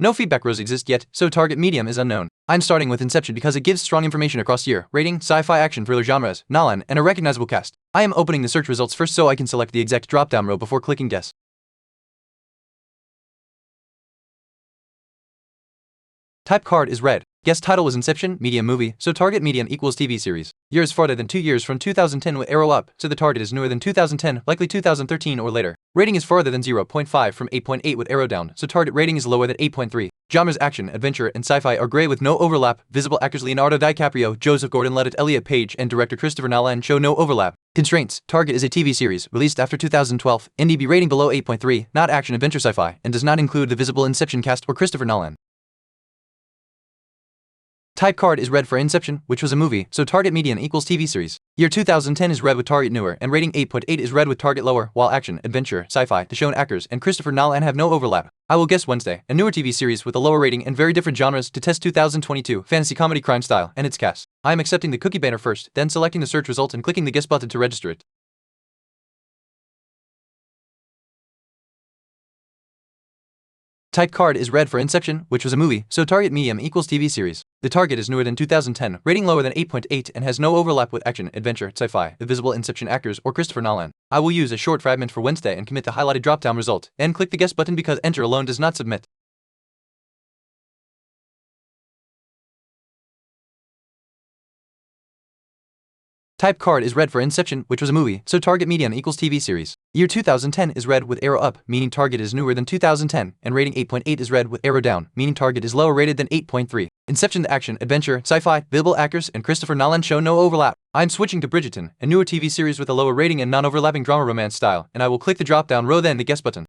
No feedback rows exist yet, so target medium is unknown. I'm starting with Inception because it gives strong information across year, rating, sci-fi action thriller genres, Nalan, and a recognizable cast. I am opening the search results first so I can select the exact drop-down row before clicking guess. Type card is red. Guess title was Inception, medium movie, so target medium equals TV series. Year is farther than 2 years from 2010 with arrow up, so the target is newer than 2010, likely 2013 or later. Rating is farther than 0.5 from 8.8 with arrow down, so target rating is lower than 8.3. Genres action, adventure, and sci-fi are gray with no overlap. Visible actors Leonardo DiCaprio, Joseph Gordon-Levitt, Elliot Page, and director Christopher Nolan show no overlap. Constraints: target is a TV series, released after 2012, NDB rating below 8.3, not action adventure sci-fi, and does not include the visible Inception cast or Christopher Nolan. Type card is red for Inception, which was a movie, so target median equals TV series. Year 2010 is red with target newer, and rating 8.8 is red with target lower, while action, adventure, sci-fi, the shown actors, and Christopher Nolan have no overlap. I will guess Wednesday, a newer TV series with a lower rating and very different genres to test 2022 fantasy comedy crime style and its cast. I am accepting the cookie banner first, then selecting the search result and clicking the guess button to register it. Type card is red for Inception, which was a movie, so target medium equals TV series. The target is newer than 2010, rating lower than 8.8, and has no overlap with action, adventure, sci-fi, the visible Inception actors, or Christopher Nolan. I will use a short fragment for Wednesday and commit the highlighted drop-down result, and click the guess button because enter alone does not submit. Type card is red for Inception, which was a movie, so target median equals TV series. Year 2010 is red with arrow up, meaning target is newer than 2010, and rating 8.8 is red with arrow down, meaning target is lower rated than 8.3. Inception, the action, adventure, sci-fi, visible actors, and Christopher Nolan show no overlap. I'm switching to Bridgerton, a newer TV series with a lower rating and non-overlapping drama romance style, and I will click the drop-down row then the guess button.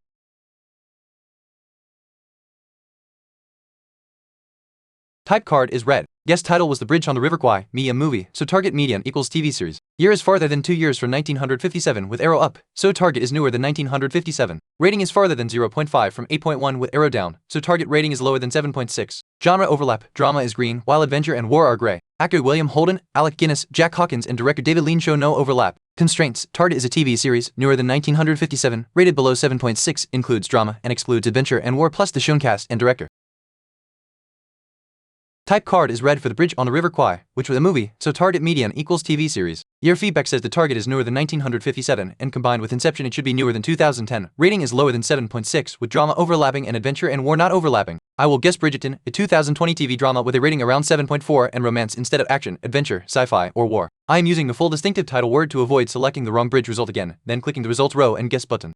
Type card is red. Guess title was The Bridge on the River Kwai, medium movie, so target median equals TV series. Year is farther than 2 years from 1957 with arrow up, so target is newer than 1957. Rating is farther than 0.5 from 8.1 with arrow down, so target rating is lower than 7.6. Genre overlap: drama is green, while adventure and war are gray. Actor William Holden, Alec Guinness, Jack Hawkins, and director David Lean show no overlap. Constraints: target is a TV series, newer than 1957, rated below 7.6, includes drama, and excludes adventure and war plus the shown cast and director. Type card is red for The Bridge on the River Kwai, which was a movie, so target median equals TV series. Year feedback says the target is newer than 1957, and combined with Inception it should be newer than 2010. Rating is lower than 7.6, with drama overlapping and adventure and war not overlapping. I will guess Bridgerton, a 2020 TV drama with a rating around 7.4 and romance instead of action, adventure, sci-fi, or war. I am using the full distinctive title word to avoid selecting the wrong bridge result again, then clicking the results row and guess button.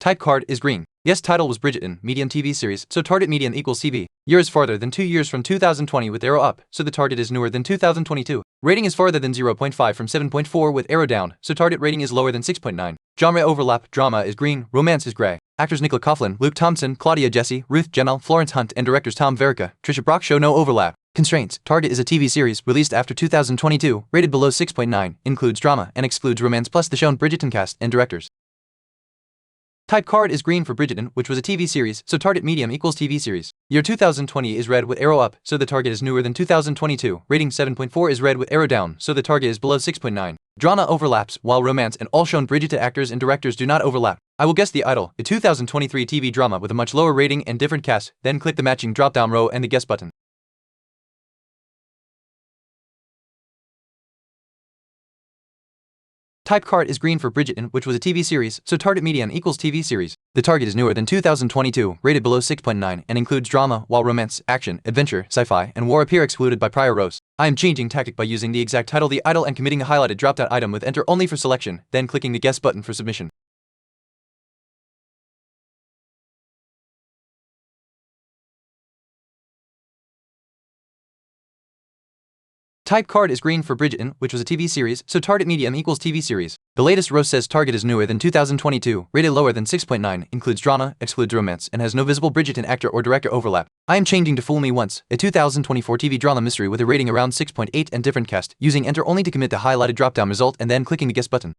Type card is green. Yes, title was Bridgerton, medium TV series, so target median equals TV. Year is farther than 2 years from 2020 with arrow up, so the target is newer than 2022. Rating is farther than 0.5 from 7.4 with arrow down, so target rating is lower than 6.9. Genre overlap: drama is green, romance is gray. Actors Nicola Coughlan, Luke Thompson, Claudia Jessie, Ruth Jemmel, Florence Hunt, and directors Tom Verica, Trisha Brock show no overlap. Constraints: target is a TV series, released after 2022, rated below 6.9, includes drama, and excludes romance plus the shown Bridgerton cast and directors. Type card is green for Bridgerton, which was a TV series, so target medium equals TV series. Year 2020 is red with arrow up, so the target is newer than 2022. Rating 7.4 is red with arrow down, so the target is below 6.9. Drama overlaps, while romance and all shown Bridgerton actors and directors do not overlap. I will guess The Idol, a 2023 TV drama with a much lower rating and different cast, then click the matching drop-down row and the guess button. Type card is green for Bridgerton, which was a TV series, so target median equals TV series. The target is newer than 2022, rated below 6.9, and includes drama, while romance, action, adventure, sci-fi, and war appear excluded by prior rows. I am changing tactic by using the exact title The Idol and committing a highlighted drop-down item with enter only for selection, then clicking the guess button for submission. Type card is green for Bridgerton, which was a TV series, so target medium equals TV series. The latest row says target is newer than 2022, rated lower than 6.9, includes drama, excludes romance, and has no visible Bridgerton actor or director overlap. I am changing to Fool Me Once, a 2024 TV drama mystery with a rating around 6.8 and different cast, using enter only to commit the highlighted drop-down result and then clicking the guess button.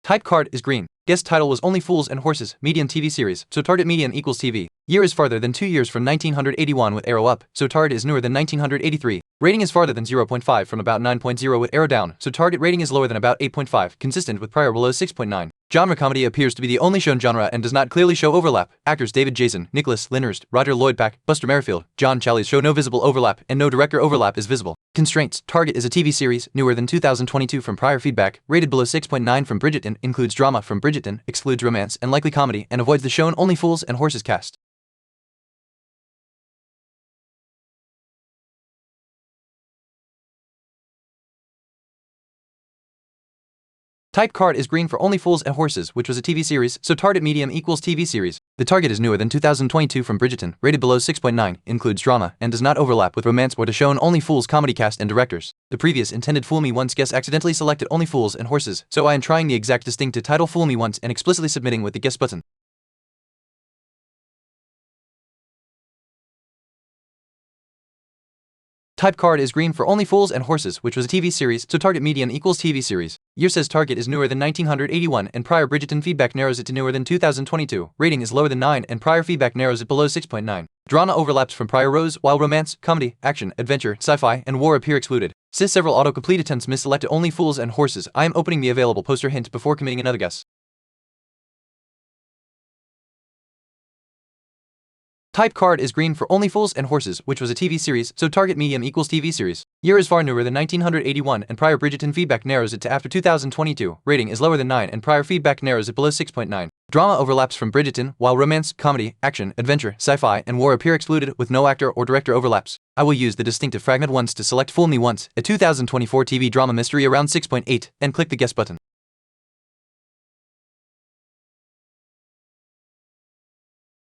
Type card is green. Guest title was Only Fools and Horses, median TV series, so target median equals TV. Year is farther than 2 years from 1981 with arrow up, so target is newer than 1983. Rating is farther than 0.5 from about 9.0 with arrow down, so target rating is lower than about 8.5, consistent with prior below 6.9. Genre comedy appears to be the only shown genre and does not clearly show overlap. Actors David Jason, Nicholas Lyndhurst, Roger Lloyd-Pack, Buster Merrifield, John Challies show no visible overlap and no director overlap is visible. Constraints: Target is a TV series, newer than 2022 from prior feedback, rated below 6.9 from Bridgerton, includes drama from Bridgerton, excludes romance and likely comedy, and avoids the shown Only Fools and Horses cast. Type card is green for Only Fools and Horses, which was a TV series, so target medium equals TV series. The target is newer than 2022 from Bridgerton, rated below 6.9, includes drama, and does not overlap with romance or the shown Only Fools comedy cast and directors. The previous intended Fool Me Once guest accidentally selected Only Fools and Horses, so I am trying the exact distinct title Fool Me Once and explicitly submitting with the guest button. Type card is green for Only Fools and Horses, which was a TV series, so target median equals TV series. Year says target is newer than 1981 and prior Bridgerton feedback narrows it to newer than 2022. Rating is lower than 9 and prior feedback narrows it below 6.9. Drama overlaps from prior rows, while romance, comedy, action, adventure, sci-fi, and war appear excluded. Since several autocomplete attempts misselected Only Fools and Horses, I am opening the available poster hint before committing another guess. Type card is green for Only Fools and Horses, which was a TV series, so target medium equals TV series. Year is far newer than 1981 and prior Bridgerton feedback narrows it to after 2022. Rating is lower than 9 and prior feedback narrows it below 6.9. Drama overlaps from Bridgerton, while romance, comedy, action, adventure, sci-fi, and war appear excluded with no actor or director overlaps. I will use the distinctive fragment once to select Fool Me Once, a 2024 TV drama mystery around 6.8, and click the guess button.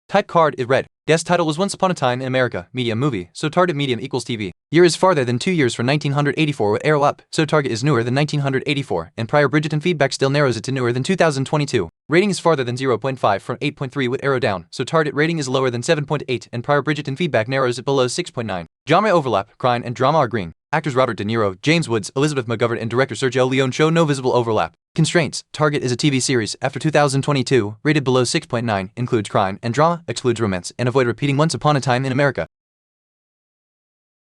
Type card is red. Guest title was Once Upon a Time in America, medium movie, so target medium equals TV. Year is farther than 2 years from 1984 with arrow up, so target is newer than 1984, and prior Bridgerton feedback still narrows it to newer than 2022. Rating is farther than 0.5 from 8.3 with arrow down, so target rating is lower than 7.8 and prior Bridgerton feedback narrows it below 6.9. Genre overlap, crime and drama are green. Actors Robert De Niro, James Woods, Elizabeth McGovern, and director Sergio Leone show no visible overlap. Constraints: Target is a TV series after 2022, rated below 6.9, includes crime and drama, excludes romance, and avoid repeating Once Upon a Time in America.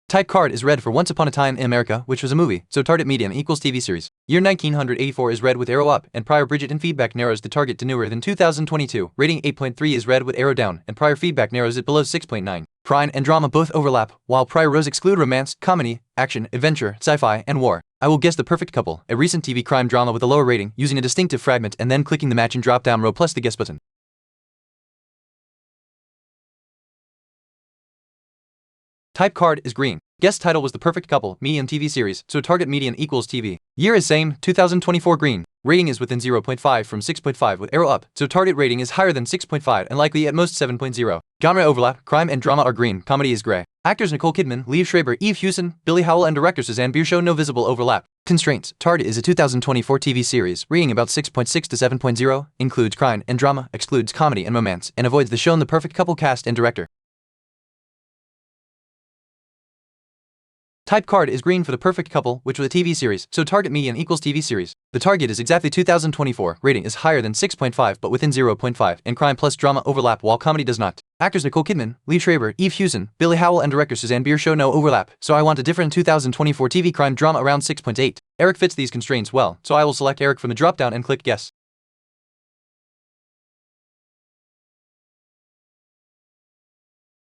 Type card is red for Once Upon a Time in America, which was a movie, so target medium equals TV series. Year 1984 is red with arrow up, and prior Bridgerton feedback narrows the target to newer than 2022. Rating 8.3 is red with arrow down, and prior feedback narrows it below 6.9. Crime and drama both overlap, while prior rows exclude romance, comedy, action, adventure, sci-fi, and war. I will guess The Perfect Couple, a recent TV crime drama with a lower rating, using a distinctive fragment and then clicking the matching drop-down row plus the guess button. Type card is green. Guest title was The Perfect Couple, medium TV series, so target median equals TV. Year is same, 2024 green. Rating is within 0.5 from 6.5 with arrow up, so target rating is higher than 6.5 and likely at most 7.0. Genre overlap, crime and drama are green, comedy is gray. Actors Nicole Kidman, Liev Schreiber, Eve Hewson, Billy Howell, and director Suzanne Bier show no visible overlap. Constraints: Target is a 2024 TV series, rating about 6.6 to 7.0, includes crime and drama, excludes comedy and romance, and avoids the shown The Perfect Couple cast and director. Type card is green for The Perfect Couple, which was a TV series, so target median equals TV series. The target is exactly 2024, rating is higher than 6.5 but within 0.5, and crime plus drama overlap while comedy does not. Actors Nicole Kidman, Liev Schreiber, Eve Hewson, Billy Howell, and director Suzanne Bier show no overlap, so I want a different 2024 TV crime drama around 6.8. Eric fits these constraints well, so I will select Eric from the drop-down and click Guess.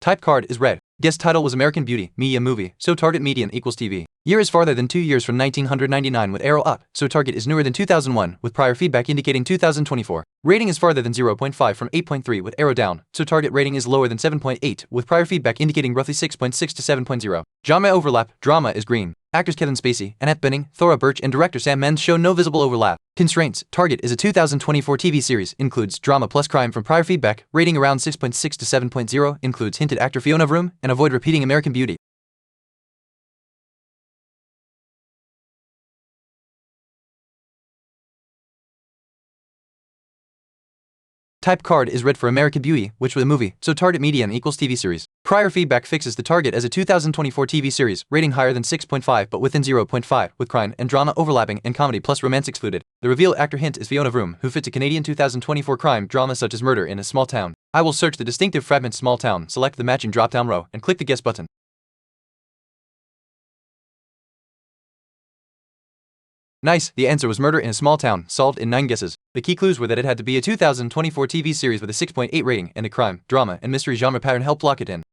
Type card is red. Guest title was American Beauty, medium movie, so target median equals TV. Year is farther than 2 years from 1999 with arrow up, so target is newer than 2001 with prior feedback indicating 2024. Rating is farther than 0.5 from 8.3 with arrow down, so target rating is lower than 7.8 with prior feedback indicating roughly 6.6 to 7.0. Genre overlap, drama is green. Actors Kevin Spacey, Annette Bening, Thora Birch, and director Sam Mendes show no visible overlap. Constraints: Target is a 2024 TV series, includes drama plus crime from prior feedback, rating around 6.6 to 7.0, includes hinted actor Fiona Vroom, and avoid repeating American Beauty. Type card is red for American Beauty, which was a movie, so target median equals TV series. Prior feedback fixes the target as a 2024 TV series, rating higher than 6.5 but within 0.5, with crime and drama overlapping and comedy plus romance excluded. The reveal actor hint is Fiona Vroom, who fits a Canadian 2024 crime drama such as Murder in a Small Town. I will search the distinctive fragment small town, select the matching drop-down row, and click the guess button. Nice, the answer was Murder in a Small Town, solved in 9 guesses. The key clues were that it had to be a 2024 TV series with a 6.8 rating and a crime, drama, and mystery genre pattern helped lock it in.